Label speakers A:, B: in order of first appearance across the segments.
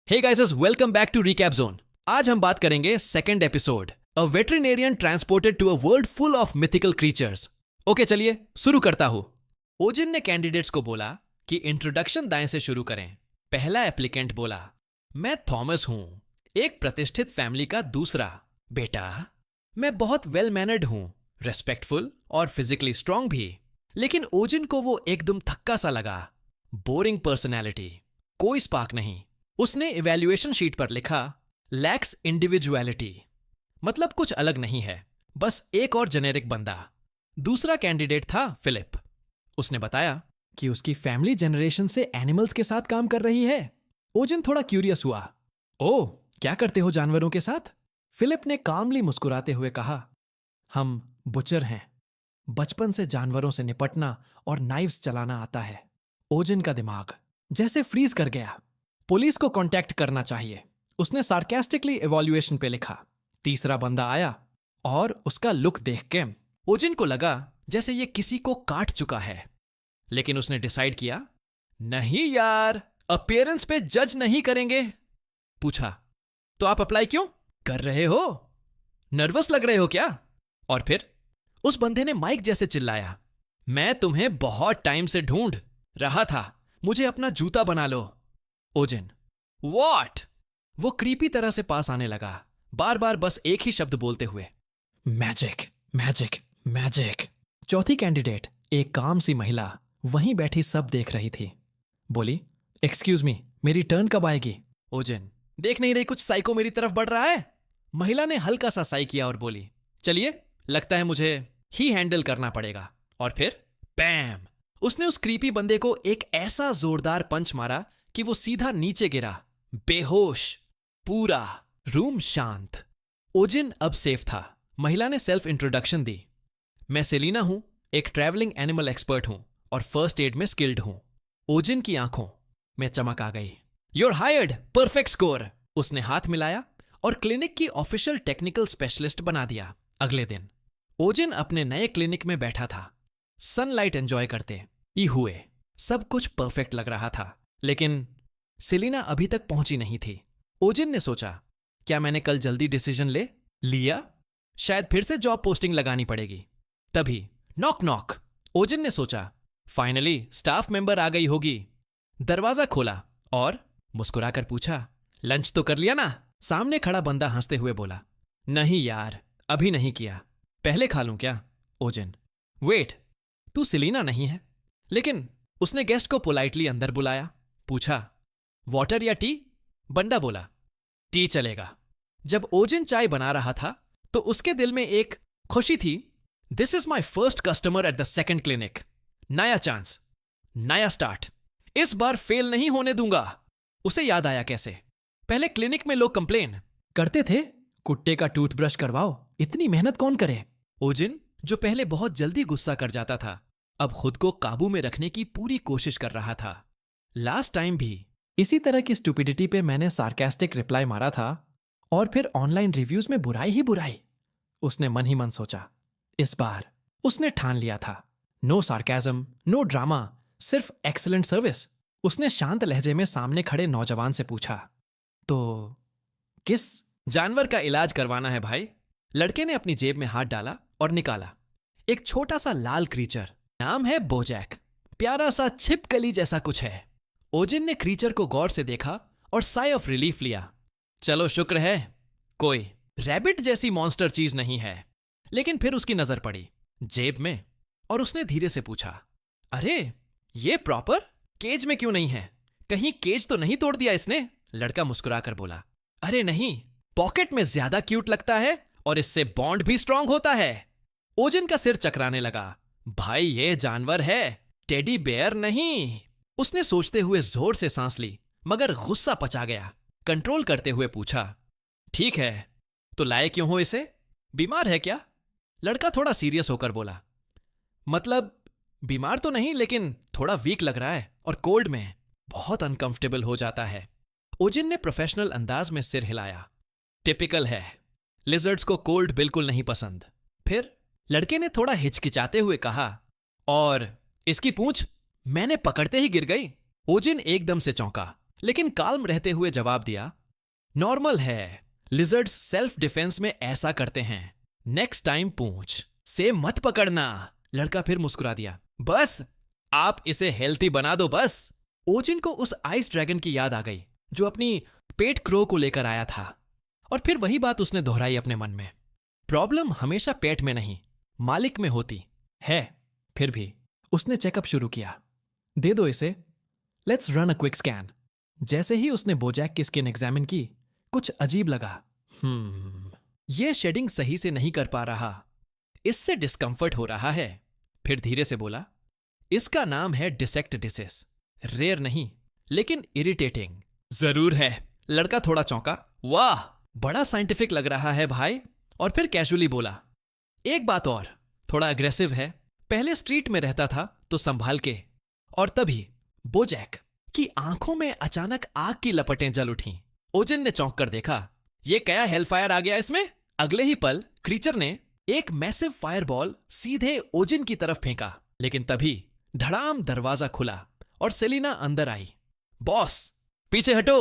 A: Hey guys, welcome back to Recap Zone. आज हम बात करेंगे second episode, a veterinarian transported to a world full of mythical creatures. Okay चलिए शुरू करता हूं। ओजिन ने कैंडिडेट्स को बोला कि इंट्रोडक्शन दाएं से शुरू करें। पहला एप्लीकेंट बोला, मैं थॉमस हूं, एक प्रतिष्ठित फैमिली का दूसरा बेटा। मैं बहुत वेल मैनर्ड हूं, रेस्पेक्टफुल और फिजिकली स्ट्रांग भी। लेकिन ओजिन को वो एकदम थक्का सा लगा। बोरिंग पर्सनैलिटी, कोई स्पार्क नहीं। उसने इवैल्यूएशन शीट पर लिखा, लैक्स इंडिविजुअलिटी, मतलब कुछ अलग नहीं है, बस एक और जेनेरिक बंदा। दूसरा कैंडिडेट था फिलिप। उसने बताया कि उसकी फैमिली जनरेशन से एनिमल्स के साथ काम कर रही है। ओजिन थोड़ा क्यूरियस हुआ। ओह, क्या करते हो जानवरों के साथ? फिलिप ने कामली मुस्कुराते हुए कहा, हम बुचर हैं। बचपन से जानवरों से निपटना और नाइफ्स चलाना आता है। ओजिन का दिमाग जैसे फ्रीज कर गया। पुलिस को कांटेक्ट करना चाहिए, उसने सार्केस्टिकली इवैल्यूएशन पे लिखा। तीसरा बंदा आया और उसका लुक देख के ओजिन को लगा जैसे ये किसी को काट चुका है। लेकिन उसने डिसाइड किया, नहीं यार, अपीयरेंस पे जज नहीं करेंगे। पूछा, तो आप अप्लाई क्यों कर रहे हो? नर्वस लग रहे हो क्या? और फिर उस बंदे ने माइक जैसे चिल्लाया, मैं तुम्हें बहुत टाइम से ढूंढ रहा था, मुझे अपना जूता बना लो। ओजिन, व्हाट? वो क्रीपी तरह से पास आने लगा, बार बार बस एक ही शब्द बोलते हुए, मैजिक मैजिक मैजिक। चौथी कैंडिडेट, एक काम सी महिला, वहीं बैठी सब देख रही थी। बोली, एक्सक्यूज मी, मेरी टर्न कब आएगी? ओजिन, देख नहीं रही कुछ साइको मेरी तरफ बढ़ रहा है? महिला ने हल्का सा साई किया और बोली, चलिए, लगता है मुझे ही हैंडल करना पड़ेगा। और फिर बैम, उसने उस क्रीपी बंदे को एक ऐसा जोरदार पंच मारा कि वो सीधा नीचे गिरा, बेहोश। पूरा रूम शांत। ओजिन अब सेफ था। महिला ने सेल्फ इंट्रोडक्शन दी, मैं सेलिना हूं, एक ट्रैवलिंग एनिमल एक्सपर्ट हूं और फर्स्ट एड में स्किल्ड हूं। ओजिन की आंखों में चमक आ गई। You're hired, perfect score. उसने हाथ मिलाया और क्लिनिक की ऑफिशियल टेक्निकल स्पेशलिस्ट बना दिया। अगले दिन ओजिन अपने नए क्लिनिक में बैठा था, सनलाइट एंजॉय करते ही हुए। सब कुछ परफेक्ट लग रहा था, लेकिन सेलिना अभी तक पहुंची नहीं थी। ओजिन ने सोचा, क्या मैंने कल जल्दी डिसीजन ले लिया? शायद फिर से जॉब पोस्टिंग लगानी पड़ेगी। तभी नॉक नॉक। ओजिन ने सोचा, फाइनली स्टाफ मेंबर आ गई होगी। दरवाजा खोला और मुस्कुराकर पूछा, लंच तो कर लिया ना? सामने खड़ा बंदा हंसते हुए बोला, नहीं यार, अभी नहीं किया, पहले खा लूं क्या? ओजिन, वेट, तू सेलिना नहीं है? लेकिन उसने गेस्ट को पोलाइटली अंदर बुलाया। पूछा, वाटर या टी? बंदा बोला, टी चलेगा। जब ओजिन चाय बना रहा था तो उसके दिल में एक खुशी थी। This is my first customer at the second clinic. नया चांस, नया स्टार्ट, इस बार फेल नहीं होने दूंगा। उसे याद आया कैसे पहले क्लिनिक में लोग कंप्लेन करते थे, कुत्ते का टूथब्रश करवाओ, इतनी मेहनत कौन करे? ओजिन, जो पहले बहुत जल्दी गुस्सा कर जाता था, अब खुद को काबू में रखने की पूरी कोशिश कर रहा था। लास्ट टाइम भी इसी तरह की स्टुपिडिटी पे मैंने सार्केस्टिक रिप्लाई मारा था और फिर ऑनलाइन रिव्यूज में बुराई ही बुराई, उसने मन ही मन सोचा। इस बार उसने ठान लिया था, नो सार्केज्म, नो ड्रामा, सिर्फ एक्सीलेंट सर्विस। उसने शांत लहजे में सामने खड़े नौजवान से पूछा, तो किस जानवर का इलाज करवाना है भाई? लड़के ने अपनी जेब में हाथ डाला और निकाला एक छोटा सा लाल क्रीचर, नाम है बोजैक, प्यारा सा छिपकली जैसा कुछ है। ओजिन ने क्रीचर को गौर से देखा और साई ऑफ रिलीफ लिया। चलो शुक्र है कोई रैबिट जैसी मॉन्स्टर चीज नहीं है। लेकिन फिर उसकी नजर पड़ी जेब में और उसने धीरे से पूछा, अरे ये प्रॉपर केज में क्यों नहीं है? कहीं केज तो नहीं तोड़ दिया इसने? लड़का मुस्कुराकर बोला, अरे नहीं, पॉकेट में ज्यादा क्यूट लगता है और इससे बॉन्ड भी स्ट्रांग होता है। ओजिन का सिर चकराने लगा, भाई ये जानवर है, टेडी बेयर नहीं। उसने सोचते हुए जोर से सांस ली, मगर गुस्सा पचा गया। कंट्रोल करते हुए पूछा, ठीक है, तो लाए क्यों हो इसे? बीमार है क्या? लड़का थोड़ा सीरियस होकर बोला, मतलब बीमार तो नहीं, लेकिन थोड़ा वीक लग रहा है और कोल्ड में बहुत अनकंफर्टेबल हो जाता है। ओजिन ने प्रोफेशनल अंदाज में सिर हिलाया, टिपिकल है, लिजर्ड्स को कोल्ड बिल्कुल नहीं पसंद। फिर लड़के ने थोड़ा हिचकिचाते हुए कहा, और इसकी पूंछ मैंने पकड़ते ही गिर गई। ओजिन एकदम से चौंका, लेकिन काल्म रहते हुए जवाब दिया, नॉर्मल है, लिजर्ड्स सेल्फ डिफेंस में ऐसा करते हैं। नेक्स्ट टाइम पूंछ से मत पकड़ना। लड़का फिर मुस्कुरा दिया, बस आप इसे हेल्थी बना दो बस। ओजिन को उस आइस ड्रैगन की याद आ गई जो अपनी पेट क्रो को लेकर आया था, और फिर वही बात उसने दोहराई अपने मन में। प्रॉब्लम हमेशा पेट में नहीं, मालिक में होती है। फिर भी उसने चेकअप शुरू किया। दे दो इसे, let's run a quick scan. जैसे ही उसने बोजैक की स्किन एग्जामिन की, कुछ अजीब लगा। ये शेडिंग सही से नहीं कर पा रहा, इससे डिस्कंफर्ट हो रहा है। फिर धीरे से बोला, इसका नाम है डिसेक्ट डिसीज। रेयर नहीं, लेकिन इरिटेटिंग जरूर है। लड़का थोड़ा चौंका, वाह बड़ा साइंटिफिक लग रहा है भाई। और फिर कैजुअली बोला, एक बात और, थोड़ा अग्रेसिव है। पहले स्ट्रीट में रहता था तो संभाल के। और तभी बोजैक की आंखों में अचानक आग की लपटें जल उठीं। ओजिन ने चौंक कर देखा, ये क्या हेलफायर आ गया इसमें। अगले ही पल क्रीचर ने एक मैसिव फायरबॉल सीधे ओजिन की तरफ फेंका, लेकिन तभी धड़ाम दरवाजा खुला और सेलिना अंदर आई। बॉस पीछे हटो।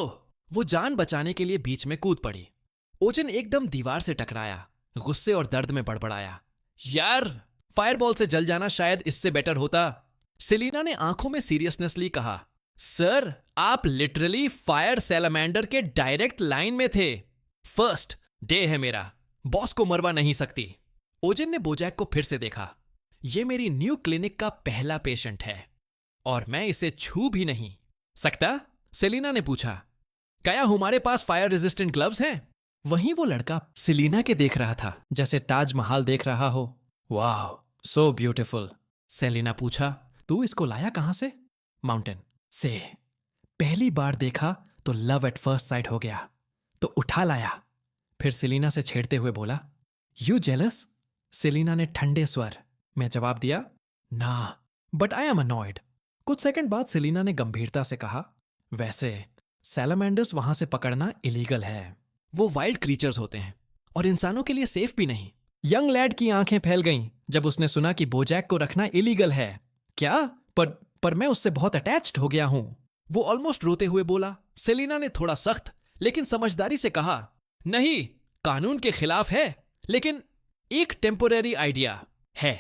A: वो जान बचाने के लिए बीच में कूद पड़ी। ओजिन एकदम दीवार से टकराया, गुस्से और दर्द में बड़बड़ाया, यार फायरबॉल से जल जाना शायद इससे बेटर होता। सेलिना ने आंखों में सीरियसनेसली कहा, सर आप लिटरली फायर सैलामेंडर के डायरेक्ट लाइन में थे। फर्स्ट डे है मेरा, बॉस को मरवा नहीं सकती। ओजिन ने बोजैक को फिर से देखा। ये मेरी न्यू क्लिनिक का पहला पेशेंट है और मैं इसे छू भी नहीं सकता। सेलिना ने पूछा, क्या हमारे पास फायर रेजिस्टेंट ग्लव्स हैं? वहीं वो लड़का सेलिना के देख रहा था जैसे ताजमहल देख रहा हो। वाह सो ब्यूटीफुल। सेलिना पूछा, तू इसको लाया कहां से? माउंटेन से। पहली बार देखा तो लव एट फर्स्ट साइट हो गया, तो उठा लाया। फिर सेलिना से छेड़ते हुए बोला, यू जेलस? सेलिना ने ठंडे स्वर में जवाब दिया, ना बट आई एम अनॉयड। कुछ सेकंड बाद सेलिना ने गंभीरता से कहा, वैसे सैलामेंडर्स वहां से पकड़ना इलीगल है। वो वाइल्ड क्रीचर्स होते हैं और इंसानों के लिए सेफ भी नहीं। यंग लैड की आंखें फैल गईं जब उसने सुना कि बोजैक को रखना इलीगल है। क्या? पर मैं उससे बहुत अटैच्ड हो गया हूं। वो ऑलमोस्ट रोते हुए बोला। सेलिना ने थोड़ा सख्त लेकिन समझदारी से कहा, नहीं कानून के खिलाफ है, लेकिन एक टेम्पोरेरी आइडिया है।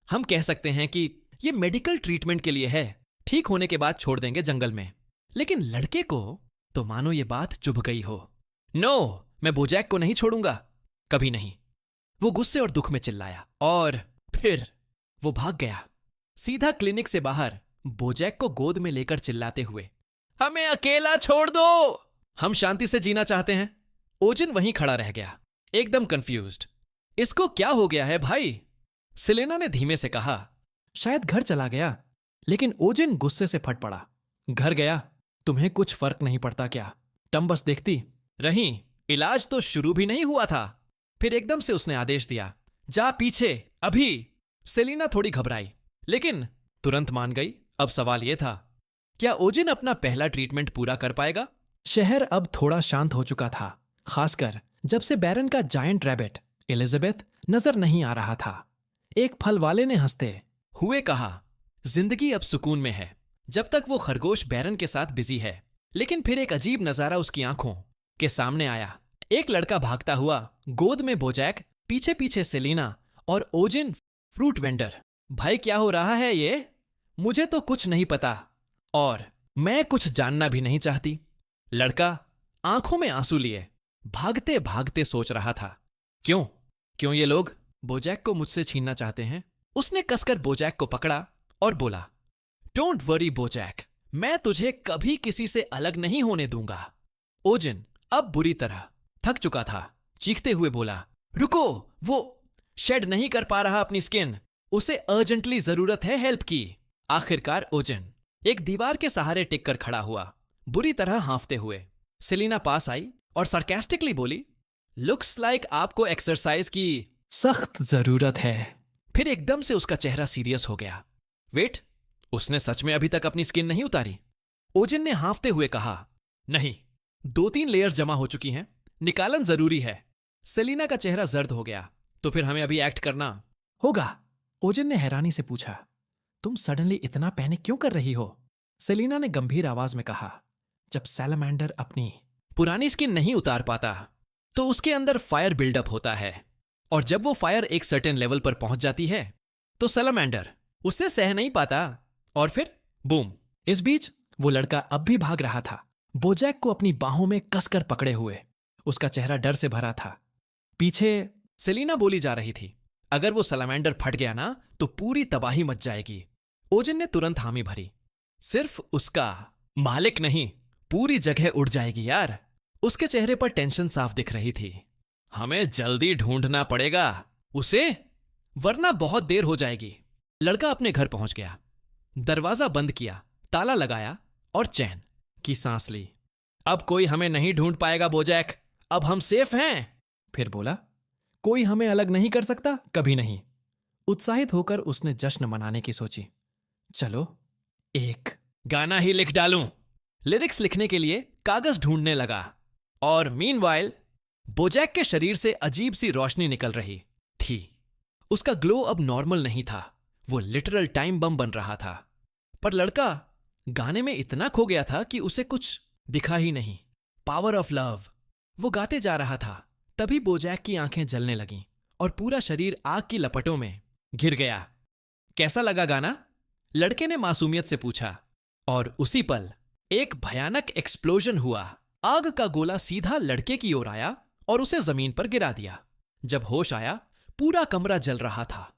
A: हम कह सकते हैं कि ये मेडिकल ट्रीटमेंट के लिए है, ठीक होने के बाद छोड़ देंगे जंगल में। लेकिन लड़के को तो मानो ये बात चुभ गई हो। नो, मैं बोजैक को नहीं छोड़ूंगा, कभी नहीं। वो गुस्से और दुख में चिल्लाया और फिर वो भाग गया, सीधा क्लिनिक से बाहर, बोजैक को गोद में लेकर चिल्लाते हुए, हमें अकेला छोड़ दो, हम शांति से जीना चाहते हैं। ओजिन वहीं खड़ा रह गया, एकदम कंफ्यूज्ड। इसको क्या हो गया है भाई? सेलेना ने धीमे से कहा, शायद घर चला गया। लेकिन ओजिन गुस्से से फट पड़ा, घर गया? तुम्हें कुछ फर्क नहीं पड़ता क्या? टम बस देखती रही, इलाज तो शुरू भी नहीं हुआ था। फिर एकदम से उसने आदेश दिया, जा पीछे अभी। सेलिना थोड़ी घबराई लेकिन तुरंत मान गई। अब सवाल यह था, क्या ओजिन अपना पहला ट्रीटमेंट पूरा कर पाएगा? शहर अब थोड़ा शांत हो चुका था, खासकर जब से बैरन का जायंट रैबिट एलिजाबेथ नजर नहीं आ रहा था। एक फल वाले ने हंसते हुए कहा, जिंदगी अब सुकून में है जब तक वो खरगोश बैरन के साथ बिजी है। लेकिन फिर एक अजीब नजारा उसकी आंखों के सामने आया। एक लड़का भागता हुआ, गोद में बोजैक, पीछे पीछे सेलिना और ओजिन फ्रूट वेंडर। भाई क्या हो रहा है ये? मुझे तो कुछ नहीं पता और मैं कुछ जानना भी नहीं चाहती। लड़का आंखों में आंसू लिए भागते भागते सोच रहा था, क्यों ये लोग बोजैक को मुझसे छीनना चाहते हैं? उसने कसकर बोजैक को पकड़ा और बोला, डोंट वरी बोजैक, मैं तुझे कभी किसी से अलग नहीं होने दूंगा। ओजिन अब बुरी तरह थक चुका था, चीखते हुए बोला, रुको, वो शेड नहीं कर पा रहा अपनी स्किन, उसे अर्जेंटली जरूरत है हेल्प की। आखिरकार ओजिन एक दीवार के सहारे टिक कर खड़ा हुआ, बुरी तरह हांफते हुए। सेलिना पास आई और सार्केस्टिकली बोली, लुक्स लाइक आपको एक्सरसाइज की सख्त जरूरत है। फिर एकदम से उसका चेहरा सीरियस हो गया। वेट, उसने सच में अभी तक अपनी स्किन नहीं उतारी? ओजिन ने हांफते हुए कहा, नहीं, 2-3 लेयर्स जमा हो चुकी हैं, निकालन जरूरी है। सेलिना का चेहरा जर्द हो गया। तो फिर हमें अभी एक्ट करना होगा? ओजिन ने हैरानी से पूछा, तुम सडनली इतना पैनिक क्यों कर रही हो? सेलिना ने गंभीर आवाज में कहा, जब सैलमेंडर अपनी पुरानी स्किन नहीं उतार पाता तो उसके अंदर फायर बिल्डअप होता है, और जब वो फायर एक सर्टेन लेवल पर पहुंच जाती है तो सैलमेंडर उससे सह नहीं पाता और फिर बूम। इस बीच वो लड़का अब भी भाग रहा था, बोजैक को अपनी बाहों में कसकर पकड़े हुए। उसका चेहरा डर से भरा था। पीछे सेलिना बोली जा रही थी, अगर वो सैलमेंडर फट गया ना तो पूरी तबाही मच जाएगी। ओजिन ने तुरंत हामी भरी, सिर्फ उसका मालिक नहीं, पूरी जगह उड़ जाएगी यार। उसके चेहरे पर टेंशन साफ दिख रही थी। हमें जल्दी ढूंढना पड़ेगा उसे, वरना बहुत देर हो जाएगी। लड़का अपने घर पहुंच गया, दरवाजा बंद किया, ताला लगाया और चैन की सांस ली। अब कोई हमें नहीं ढूंढ पाएगा बोजैक, अब हम सेफ हैं। फिर बोला, कोई हमें अलग नहीं कर सकता, कभी नहीं। उत्साहित होकर उसने जश्न मनाने की सोची। चलो एक गाना ही लिख डालूं। लिरिक्स लिखने के लिए कागज ढूंढने लगा, और मीनवाइल बोजैक के शरीर से अजीब सी रोशनी निकल रही थी। उसका ग्लो अब नॉर्मल नहीं था, वो लिटरल टाइम बम बन रहा था। पर लड़का गाने में इतना खो गया था कि उसे कुछ दिखा ही नहीं। पावर ऑफ लव, वो गाते जा रहा था। तभी बोजैक की आंखें जलने लगीं और पूरा शरीर आग की लपटों में घिर गया। कैसा लगा गाना? लड़के ने मासूमियत से पूछा, और उसी पल एक भयानक एक्सप्लोजन हुआ। आग का गोला सीधा लड़के की ओर आया और उसे जमीन पर गिरा दिया। जब होश आया, पूरा कमरा जल रहा था।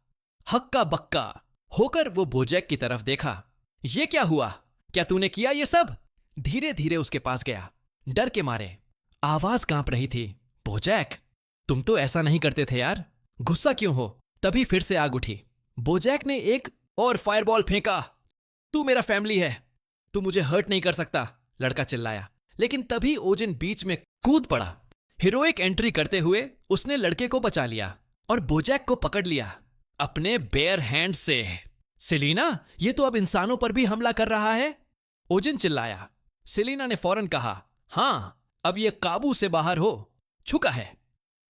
A: हक्का बक्का होकर वो बोजैक की तरफ देखा। ये क्या हुआ? क्या तूने किया ये सब? धीरे धीरे उसके पास गया, डर के मारे। आवाज कांप रही थी, बोजैक, तुम तो ऐसा नहीं करते थे यार, गुस्सा क्यों हो? तभी फिर से आग उठी। बोजैक ने एक और फायरबॉल फेंका। तू मेरा फैमिली है, तू मुझे हर्ट नहीं कर सकता, लड़का चिल्लाया। लेकिन तभी ओजिन बीच में कूद पड़ा। हीरोइक एंट्री करते हुए उसने लड़के को बचा लिया और बोजैक को पकड़ लिया अपने बेयर हैंड से। सेलिना, ये तो अब इंसानों पर भी हमला कर रहा है, ओजिन चिल्लाया। सेलिना ने फौरन कहा, हां, अब ये काबू से बाहर हो चुका है,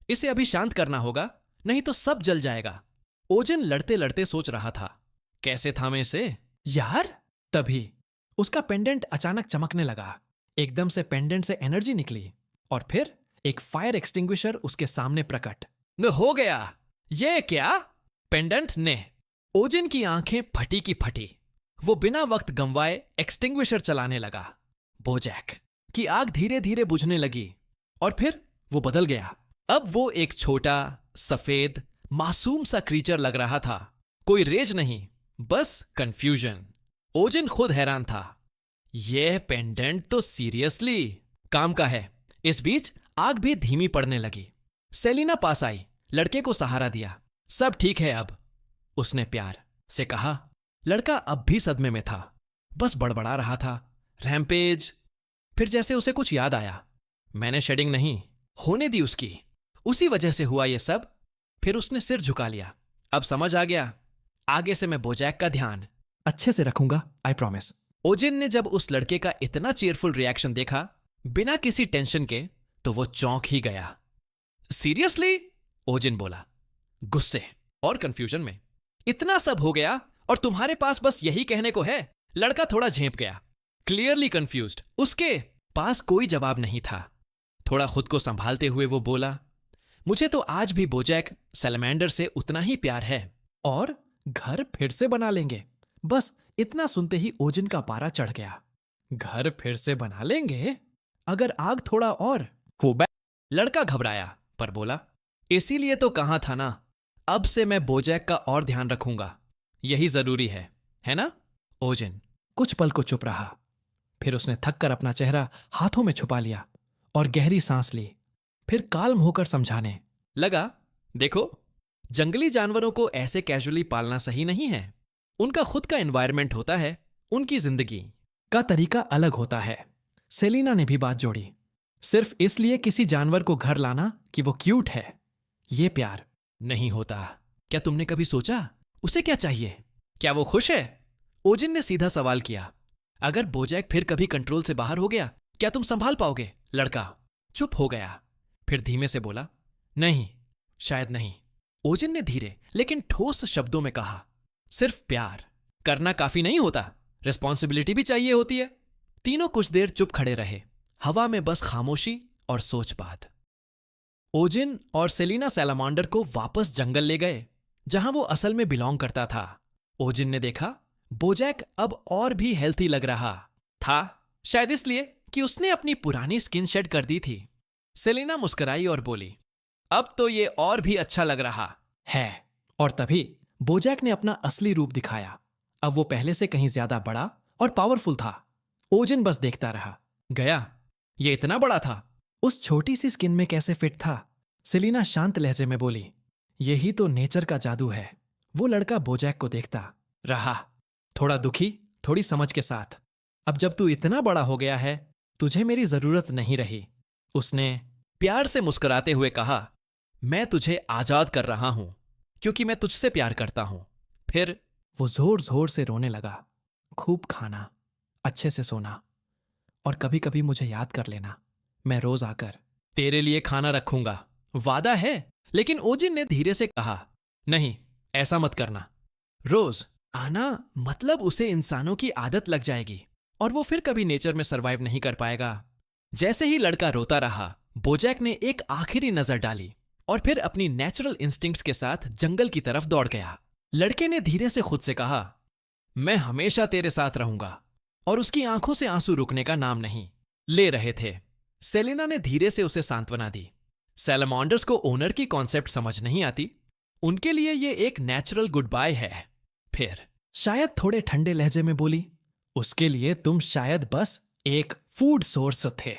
A: इसे अभी शांत करना होगा, नहीं तो सब जल जाएगा। ओजिन लड़ते लड़ते सोच रहा था, कैसे थामे इसे यार। तभी उसका पेंडेंट अचानक चमकने लगा। एकदम से पेंडेंट से एनर्जी निकली और फिर एक फायर एक्सटिंग्विशर उसके सामने प्रकट हो गया। ये क्या? पेंडेंट ने। ओजिन की आंखें फटी की फटी। वो बिना वक्त गंवाए एक्सटिंग्विशर चलाने लगा। बोजैक की आग धीरे धीरे बुझने लगी और फिर वो बदल गया। अब वो एक छोटा सफेद मासूम सा क्रीचर लग रहा था। कोई रेज नहीं, बस कंफ्यूजन। ओजिन खुद हैरान था, यह पेंडेंट तो सीरियसली काम का है। इस बीच आग भी धीमी पड़ने लगी। सेलिना पास आई, लड़के को सहारा दिया। सब ठीक है अब, उसने प्यार से कहा। लड़का अब भी सदमे में था, बस बड़बड़ा रहा था, रैम्पेज। फिर जैसे उसे कुछ याद आया, मैंने शेडिंग नहीं होने दी उसकी, उसी वजह से हुआ ये सब। फिर उसने सिर झुका लिया। अब समझ आ गया, आगे से मैं बोजैक का ध्यान अच्छे से रखूंगा, आई प्रॉमिस। ओजिन ने जब उस लड़के का इतना चीयरफुल रिएक्शन देखा बिना किसी टेंशन के, तो वो चौंक ही गया। सीरियसली? ओजिन बोला, गुस्से और कंफ्यूजन में। इतना सब हो गया और तुम्हारे पास बस यही कहने को है? लड़का थोड़ा झेंप गया, क्लियरली कंफ्यूज्ड। उसके पास कोई जवाब नहीं था। थोड़ा खुद को संभालते हुए वो बोला, मुझे तो आज भी बोजैक सैलमेंडर से उतना ही प्यार है, और घर फिर से बना लेंगे। बस इतना सुनते ही ओजिन का पारा चढ़ गया। घर फिर से बना लेंगे? अगर आग थोड़ा और हो बैठ। लड़का घबराया पर बोला, इसीलिए तो कहा था ना, अब से मैं बोजैक का और ध्यान रखूंगा, यही जरूरी है ना? ओजिन कुछ पल को चुप रहा। फिर उसने थक कर अपना चेहरा हाथों में छुपा लिया और गहरी सांस ली। फिर काल्म होकर समझाने लगा, देखो, जंगली जानवरों को ऐसे कैजुअली पालना सही नहीं है। उनका खुद का एनवायरनमेंट होता है, उनकी जिंदगी का तरीका अलग होता है। सेलिना ने भी बात जोड़ी, सिर्फ इसलिए किसी जानवर को घर लाना कि वो क्यूट है, ये प्यार नहीं होता। क्या तुमने कभी सोचा उसे क्या चाहिए? क्या वो खुश है? ओजिन ने सीधा सवाल किया। अगर बोजैक फिर कभी कंट्रोल से बाहर हो गया, क्या तुम संभाल पाओगे? लड़का चुप हो गया, फिर धीमे से बोला, नहीं, शायद नहीं। ओजिन ने धीरे लेकिन ठोस शब्दों में कहा, सिर्फ प्यार करना काफी नहीं होता, रिस्पॉन्सिबिलिटी भी चाहिए होती है। तीनों कुछ देर चुप खड़े रहे, हवा में बस खामोशी और सोचबाद। ओजिन और सेलिना सैलामांडर को वापस जंगल ले गए, जहां वो असल में बिलोंग करता था। ओजिन ने देखा बोजैक अब और भी हेल्थी लग रहा था, शायद इसलिए कि उसने अपनी पुरानी स्किन शेड कर दी थी। सेलिना मुस्कुराई और बोली, अब तो ये और भी अच्छा लग रहा है। और तभी बोजैक ने अपना असली रूप दिखाया। अब वो पहले से कहीं ज्यादा बड़ा और पावरफुल था। ओजिन बस देखता रहा। गया, ये इतना बड़ा था, उस छोटी सी स्किन में कैसे फिट था? सेलिना शांत लहजे में बोली, यही तो नेचर का जादू है। वो लड़का बोजैक को देखता रहा, थोड़ा दुखी, थोड़ी समझ के साथ। अब जब तू इतना बड़ा हो गया है, तुझे मेरी जरूरत नहीं रही। उसने प्यार से मुस्कुराते हुए कहा, मैं तुझे आजाद कर रहा हूं क्योंकि मैं तुझसे प्यार करता हूं। फिर वो जोर जोर से रोने लगा। खूब खाना, अच्छे से सोना, और कभी कभी मुझे याद कर लेना। मैं रोज आकर तेरे लिए खाना रखूंगा, वादा है। लेकिन ओजिन ने धीरे से कहा, नहीं, ऐसा मत करना। रोज आना मतलब उसे इंसानों की आदत लग जाएगी और वो फिर कभी नेचर में सरवाइव नहीं कर पाएगा। जैसे ही लड़का रोता रहा, बोजैक ने एक आखिरी नजर डाली और फिर अपनी नेचुरल इंस्टिंक्ट्स के साथ जंगल की तरफ दौड़ गया। लड़के ने धीरे से खुद से कहा, मैं हमेशा तेरे साथ रहूंगा, और उसकी आंखों से आंसू रुकने का नाम नहीं ले रहे थे। सेलिना ने धीरे से उसे सांत्वना दी। सैलामांडर्स को ओनर की कॉन्सेप्ट समझ नहीं आती, उनके लिए ये एक नेचुरल गुड बाय है। फिर शायद थोड़े ठंडे लहजे में बोली, उसके लिए तुम शायद बस एक फूड सोर्स थे।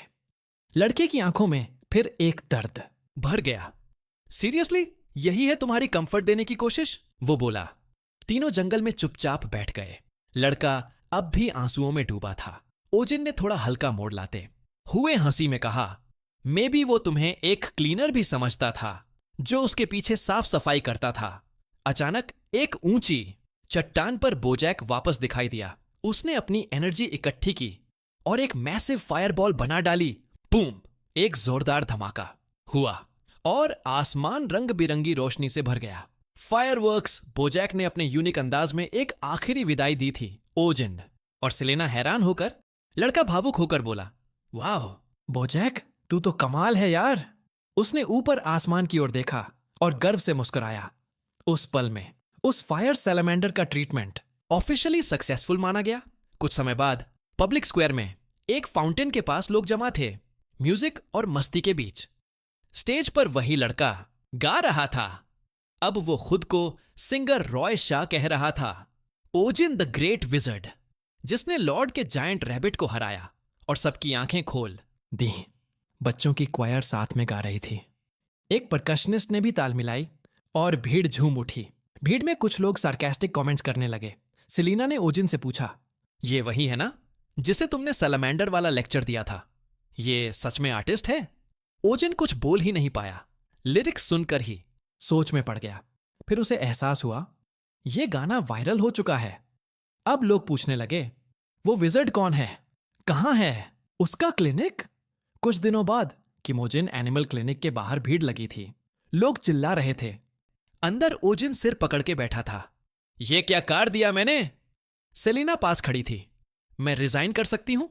A: लड़के की आंखों में फिर एक दर्द भर गया। सीरियसली, यही है तुम्हारी कंफर्ट देने की कोशिश? वो बोला। तीनों जंगल में चुपचाप बैठ गए। लड़का अब भी आंसुओं में डूबा था। ओजिन ने थोड़ा हल्का मोड़ लाते हुए हंसी में कहा, मे बी वो तुम्हें एक क्लीनर भी समझता था जो उसके पीछे साफ सफाई करता था। अचानक एक ऊंची चट्टान पर बोजैक वापस दिखाई दिया। उसने अपनी एनर्जी इकट्ठी की और एक मैसिव फायरबॉल बना डाली। बूम! एक जोरदार धमाका हुआ और आसमान रंग बिरंगी रोशनी से भर गया। फायरवर्क्स! बोजैक ने अपने यूनिक अंदाज में एक आखिरी विदाई दी थी। ओजिन और सेलेना हैरान होकर, लड़का भावुक होकर बोला, वाह बोजैक, तू तो कमाल है यार। उसने ऊपर आसमान की ओर देखा और गर्व से मुस्कुराया। उस पल में उस फायर सैलामेंडर का ट्रीटमेंट ऑफिशियली सक्सेसफुल माना गया। कुछ समय बाद पब्लिक स्क्वायर में एक फाउंटेन के पास लोग जमा थे, म्यूजिक और मस्ती के बीच। स्टेज पर वही लड़का गा रहा था। अब वो खुद को सिंगर रॉय शाह कह रहा था, ओजिन द ग्रेट विजर्ड, जिसने लॉर्ड के जायंट रैबिट को हराया और सबकी आंखें खोल दी। बच्चों की क्वायर साथ में गा रही थी। एक परकशनिस्ट ने भी ताल मिलाई और भीड़ झूम उठी। भीड़ में कुछ लोग सार्केस्टिक कमेंट्स करने लगे। सेलिना ने ओजिन से पूछा, ये वही है ना जिसे तुमने सैलामेंडर वाला लेक्चर दिया था? ये सच में आर्टिस्ट है? ओजिन कुछ बोल ही नहीं पाया। लिरिक्स सुनकर ही सोच में पड़ गया। फिर उसे एहसास हुआ, यह गाना वायरल हो चुका है। अब लोग पूछने लगे, वो विजर्ड कौन है? कहां है उसका क्लिनिक? कुछ दिनों बाद किमोजिन एनिमल क्लिनिक के बाहर भीड़ लगी थी। लोग चिल्ला रहे थे। अंदर ओजिन सिर पकड़ के बैठा था। ये क्या कार दिया मैंने? सेलिना पास खड़ी थी। मैं रिजाइन कर सकती हूं,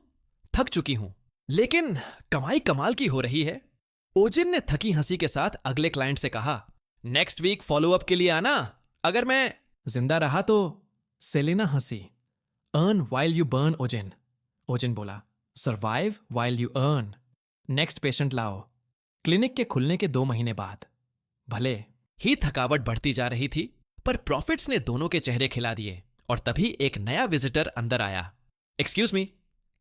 A: थक चुकी हूं, लेकिन कमाई कमाल की हो रही है। ओजिन ने थकी हंसी के साथ अगले क्लाइंट से कहा, नेक्स्ट वीक फॉलोअप के लिए आना, अगर मैं जिंदा रहा तो। सेलिना हंसी। Earn while you burn Ozin. Ozin बोला, survive while you earn. Next patient लाओ। क्लिनिक के खुलने के 2 महीने बाद। भले ही थकावट बढ़ती जा रही थी, पर प्रॉफिट्स ने दोनों के चेहरे खिला दिए और तभी एक नया विजिटर अंदर आया। एक्सक्यूज मी,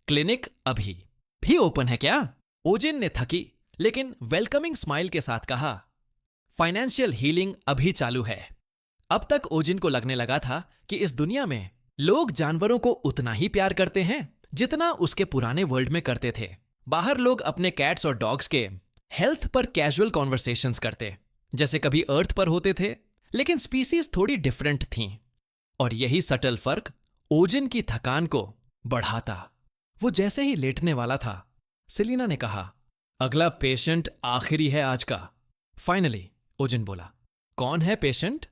A: क्लिनिक अभी भी ओपन है क्या? ओजिन ने थकी लेकिन वेलकमिंग स्माइल के साथ कहा, फाइनेंशियल हीलिंग अभी चालू है। अब तक ओजिन को लगने लगा था कि इस दुनिया में लोग जानवरों को उतना ही प्यार करते हैं जितना उसके पुराने वर्ल्ड में करते थे। बाहर लोग अपने कैट्स और डॉग्स के हेल्थ पर कैजुअल कॉन्वर्सेशंस करते, जैसे कभी अर्थ पर होते थे, लेकिन स्पीसीज थोड़ी डिफरेंट थीं। और यही सटल फर्क ओजिन की थकान को बढ़ाता। वो जैसे ही लेटने वाला था, सेलिना ने कहा, अगला पेशेंट आखिरी है आज का। फाइनली ओजिन बोला, कौन है पेशेंट?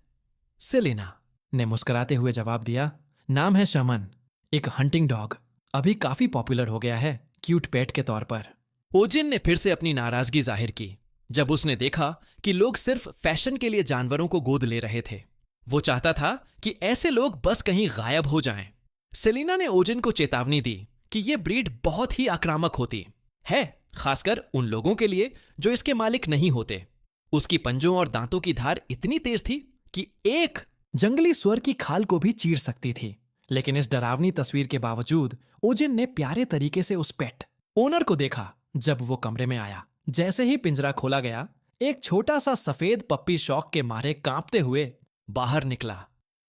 A: सेलिना ने मुस्कुराते हुए जवाब दिया, नाम है शमन, एक हंटिंग डॉग। अभी काफी पॉपुलर हो गया है क्यूट पेट के तौर पर। ओजिन ने फिर से अपनी नाराजगी जाहिर की जब उसने देखा कि लोग सिर्फ फैशन के लिए जानवरों को गोद ले रहे थे। वो चाहता था कि ऐसे लोग बस कहीं गायब हो जाएं। सेलिना ने ओजिन को चेतावनी दी कि यह ब्रीड बहुत ही आक्रामक होती है, खासकर उन लोगों के लिए जो इसके मालिक नहीं होते। उसकी पंजों और दांतों की धार इतनी तेज थी कि एक जंगली सुअर की खाल को भी चीर सकती थी। लेकिन इस डरावनी तस्वीर के बावजूद ओजिन ने प्यारे तरीके से उस पेट ओनर को देखा। जब वो कमरे में आया, जैसे ही पिंजरा खोला गया, एक छोटा सा सफेद पप्पी शौक के मारे कांपते हुए बाहर निकला।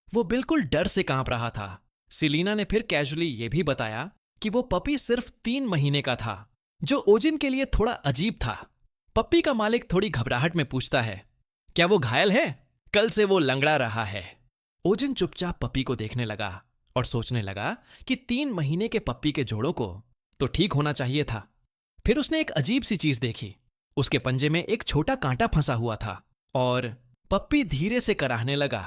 A: वो बिल्कुल डर से कांप रहा था। सेलिना ने फिर कैजुअली ये भी बताया कि वो पपी सिर्फ 3 महीने का था, जो ओजिन के लिए थोड़ा अजीब था। पप्पी का मालिक थोड़ी घबराहट में पूछता है, क्या वो घायल है? कल से वो लंगड़ा रहा है। ओजिन चुपचाप पप्पी को देखने लगा और सोचने लगा कि 3 महीने के पप्पी के जोड़ों को तो ठीक होना चाहिए था। फिर उसने एक अजीब सी चीज देखी। उसके पंजे में एक छोटा कांटा फंसा हुआ था और पप्पी धीरे से कराहने लगा।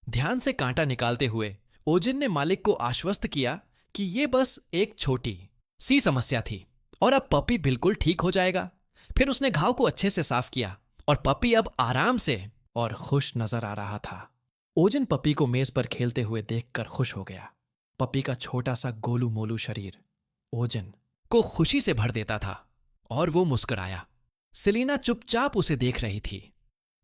A: ध्यान से कांटा निकालते हुए ओजिन ने मालिक को आश्वस्त किया कि यह बस एक छोटी सी समस्या थी और अब पप्पी बिल्कुल ठीक हो जाएगा। फिर उसने घाव को अच्छे से साफ किया और पप्पी अब आराम से और खुश नजर आ रहा था। ओजिन पप्पी को मेज पर खेलते हुए देखकर खुश हो गया। पप्पी का छोटा सा गोलू मोलू शरीर ओजिन को खुशी से भर देता था और वो मुस्कुराया। सेलिना चुपचाप उसे देख रही थी।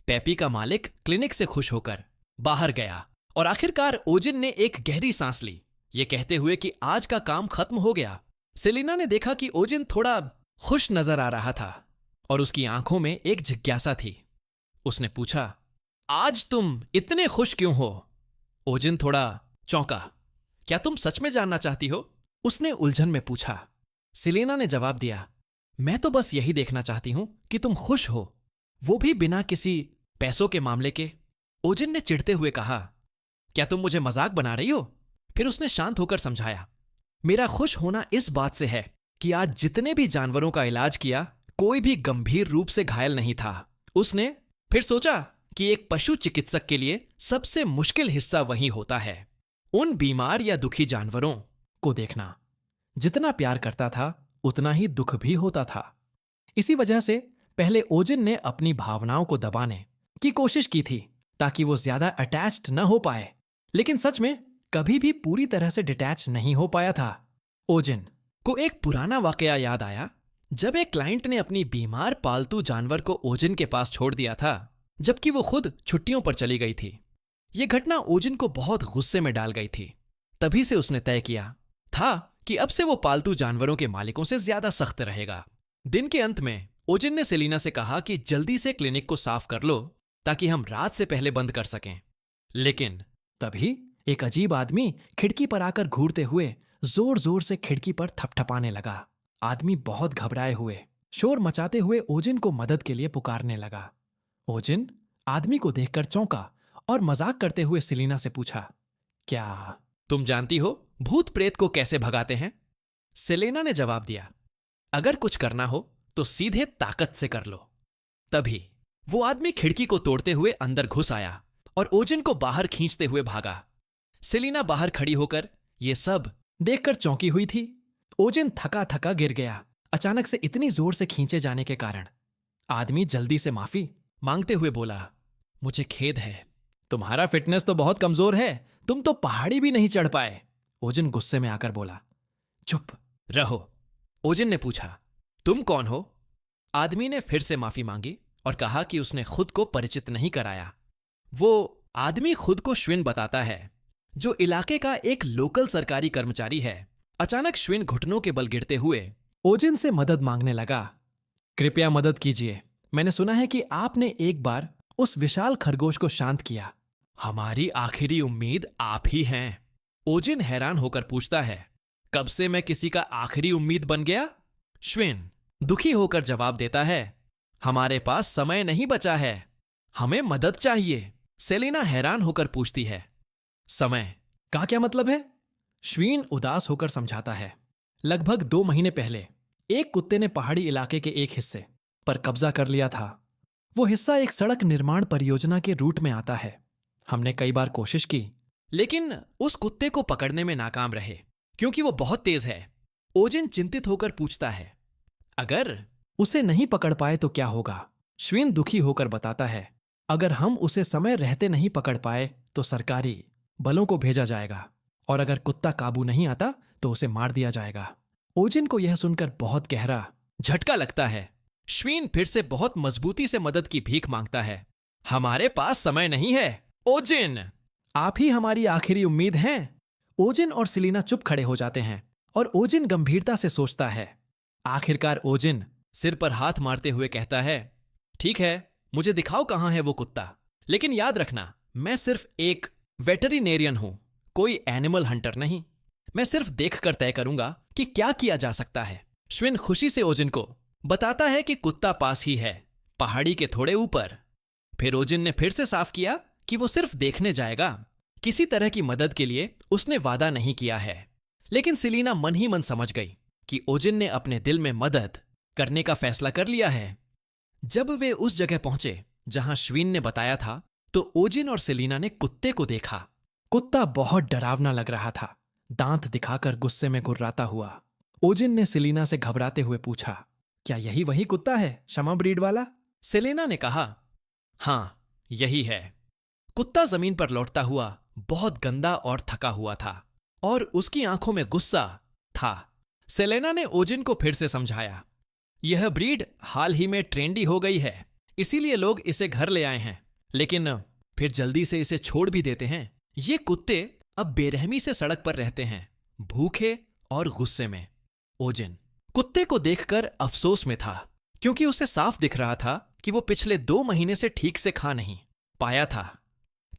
A: पेपी का मालिक क्लिनिक से खुश होकर बाहर गया और आखिरकार ओजिन ने एक गहरी सांस ली, ये कहते हुए कि आज का काम खत्म हो गया। सेलिना ने देखा कि ओजिन थोड़ा खुश नजर आ रहा था और उसकी आंखों में एक जिज्ञासा थी। उसने पूछा, आज तुम इतने खुश क्यों हो? ओजिन थोड़ा चौंका। क्या तुम सच में जानना चाहती हो? उसने उलझन में पूछा। सेलिना ने जवाब दिया, मैं तो बस यही देखना चाहती हूं कि तुम खुश हो, वो भी बिना किसी पैसों के मामले के। ओजिन ने चिढ़ते हुए कहा, क्या तुम मुझे मजाक बना रही हो? फिर उसने शांत होकर समझाया, मेरा खुश होना इस बात से है कि आज जितने भी जानवरों का इलाज किया, कोई भी गंभीर रूप से घायल नहीं था। उसने फिर सोचा कि एक पशु चिकित्सक के लिए सबसे मुश्किल हिस्सा वही होता है, उन बीमार या दुखी जानवरों को देखना। जितना प्यार करता था उतना ही दुख भी होता था। इसी वजह से पहले ओजिन ने अपनी भावनाओं को दबाने की कोशिश की थी ताकि वो ज्यादा अटैच्ड न हो पाए, लेकिन सच में कभी भी पूरी तरह से डिटैच नहीं हो पाया था। ओजिन को एक पुराना वाकया याद आया जब एक क्लाइंट ने अपनी बीमार पालतू जानवर को ओजिन के पास छोड़ दिया था, जबकि वो खुद छुट्टियों पर चली गई थी। यह घटना ओजिन को बहुत गुस्से में डाल गई थी। तभी से उसने तय किया था कि अब से वो पालतू जानवरों के मालिकों से ज्यादा सख्त रहेगा। दिन के अंत में ओजिन ने सेलिना से कहा कि जल्दी से क्लिनिक को साफ कर लो ताकि हम रात से पहले बंद कर सकें। लेकिन तभी एक अजीब आदमी खिड़की पर आकर घूरते हुए जोर जोर से खिड़की पर थपथपाने लगा। आदमी बहुत घबराए हुए शोर मचाते हुए ओजिन को मदद के लिए पुकारने लगा। ओजिन आदमी को देखकर चौंका और मजाक करते हुए सेलिना से पूछा, क्या तुम जानती हो भूत प्रेत को कैसे भगाते हैं? सेलिना ने जवाब दिया, अगर कुछ करना हो तो सीधे ताकत से कर लो। तभी वो आदमी खिड़की को तोड़ते हुए अंदर घुस आया और ओजिन को बाहर खींचते हुए भागा। सेलिना बाहर खड़ी होकर ये सब देखकर चौंकी हुई थी। ओजिन थका थका गिर गया अचानक से इतनी जोर से खींचे जाने के कारण। आदमी जल्दी से माफी मांगते हुए बोला, मुझे खेद है, तुम्हारा फिटनेस तो बहुत कमजोर है, तुम तो पहाड़ी भी नहीं चढ़ पाए। ओजिन गुस्से में आकर बोला। चुप रहो। ओजिन ने पूछा, तुम कौन हो? आदमी ने फिर से माफी मांगी और कहा कि उसने खुद को परिचित नहीं कराया। वो आदमी खुद को श्विन बताता है, जो इलाके का एक लोकल सरकारी कर्मचारी है। अचानक श्विन घुटनों के बल गिरते हुए ओजिन से मदद मांगने लगा। कृपया मदद कीजिए, मैंने सुना है कि आपने एक बार उस विशाल खरगोश को शांत किया। हमारी आखिरी उम्मीद आप ही हैं। ओजिन हैरान होकर पूछता है, कब से मैं किसी का आखिरी उम्मीद बन गया? श्विन दुखी होकर जवाब देता है, हमारे पास समय नहीं बचा है, हमें मदद चाहिए। सेलिना हैरान होकर पूछती है, समय का क्या मतलब है? श्विन उदास होकर समझाता है, लगभग 2 महीने पहले एक कुत्ते ने पहाड़ी इलाके के एक हिस्से पर कब्जा कर लिया था। वो हिस्सा एक सड़क निर्माण परियोजना के रूट में आता है। हमने कई बार कोशिश की, लेकिन उस कुत्ते को पकड़ने में नाकाम रहे क्योंकि वो बहुत तेज है ओजिन चिंतित होकर पूछता है, अगर उसे नहीं पकड़ पाए तो क्या होगा? श्विन दुखी होकर बताता है, अगर हम उसे समय रहते नहीं पकड़ पाए तो सरकारी बलों को भेजा जाएगा, और अगर कुत्ता काबू नहीं आता तो उसे मार दिया जाएगा। ओजिन को यह सुनकर बहुत गहरा झटका लगता है। श्विन फिर से बहुत मजबूती से मदद की भीख मांगता है। हमारे पास समय नहीं है ओजिन, आप ही हमारी आखिरी उम्मीद हैं। ओजिन और सेलिना चुप खड़े हो जाते हैं और ओजिन गंभीरता से सोचता है। आखिरकार ओजिन सिर पर हाथ मारते हुए कहता है, ठीक है, मुझे दिखाओ कहां है वो कुत्ता, लेकिन याद रखना मैं सिर्फ एक वेटरिनेरियन हूं, कोई एनिमल हंटर नहीं। मैं सिर्फ देखकर तय करूंगा कि क्या किया जा सकता है। श्विन खुशी से ओजिन को बताता है कि कुत्ता पास ही है, पहाड़ी के थोड़े ऊपर। फिर ओजिन ने फिर से साफ किया कि वो सिर्फ देखने जाएगा, किसी तरह की मदद के लिए उसने वादा नहीं किया है। लेकिन सेलिना मन ही मन समझ गई कि ओजिन ने अपने दिल में मदद करने का फैसला कर लिया है। जब वे उस जगह पहुंचे जहां श्विन ने बताया था, तो ओजिन और सेलिना ने कुत्ते को देखा। कुत्ता बहुत डरावना लग रहा था, दांत दिखाकर गुस्से में गुर्राता हुआ। ओजिन ने सेलिना से घबराते हुए पूछा, क्या यही वही कुत्ता है, शमा ब्रीड वाला? सेलिना ने कहा, हां, यही है। कुत्ता जमीन पर लौटता हुआ बहुत गंदा और थका हुआ था और उसकी आंखों में गुस्सा था। सेलेना ने ओजिन को फिर से समझाया, यह ब्रीड हाल ही में ट्रेंडी हो गई है, इसीलिए लोग इसे घर ले आए हैं, लेकिन फिर जल्दी से इसे छोड़ भी देते हैं। ये कुत्ते अब बेरहमी से सड़क पर रहते हैं, भूखे और गुस्से में। ओजिन कुत्ते को देखकर अफसोस में था, क्योंकि उसे साफ दिख रहा था कि वो पिछले 2 महीने से ठीक से खा नहीं पाया था।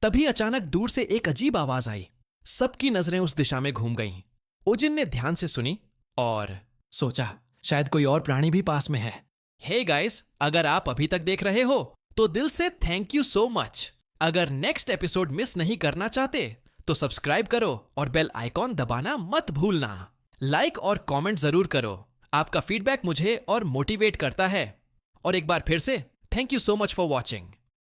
A: तभी अचानक दूर से एक अजीब आवाज आई। सबकी नजरें उस दिशा में घूम गईं। ओजिन ने ध्यान से सुनी और सोचा, शायद कोई और प्राणी भी पास में है। हे गाइस, अगर आप अभी तक देख रहे हो तो दिल से थैंक यू सो मच। अगर नेक्स्ट एपिसोड मिस नहीं करना चाहते तो सब्सक्राइब करो और बेल आइकॉन दबाना मत भूलना। लाइक और कमेंट जरूर करो, आपका फीडबैक मुझे और मोटिवेट करता है। और एक बार फिर से thank you so much for watching.